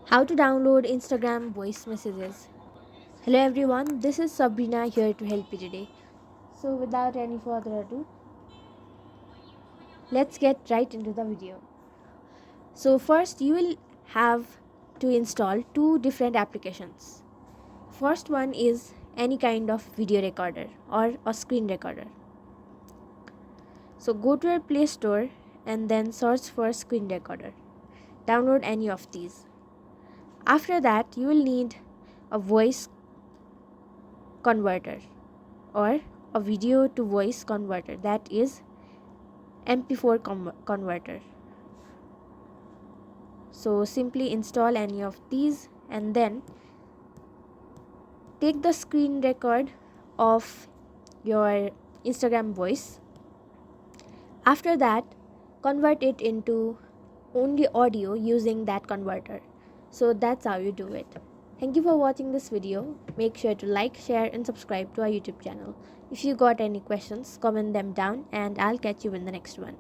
How to download Instagram voice messages. Hello everyone, this is Sabrina here to help you today. So without any further ado, let's get right into the video. So first you will have to install two different applications. First one is any kind of video recorder or a screen recorder. So go to your Play Store and then search for screen recorder. Download any of these. After that, you will need a voice converter or a video to voice converter, that is MP4 converter. So simply install any of these and then take the screen record of your Instagram voice. After that, convert it into only audio using that converter. So that's how you do it. Thank you for watching this video. Make sure to like, share and subscribe to our YouTube channel. If you got any questions, comment them down and I'll catch you in the next one.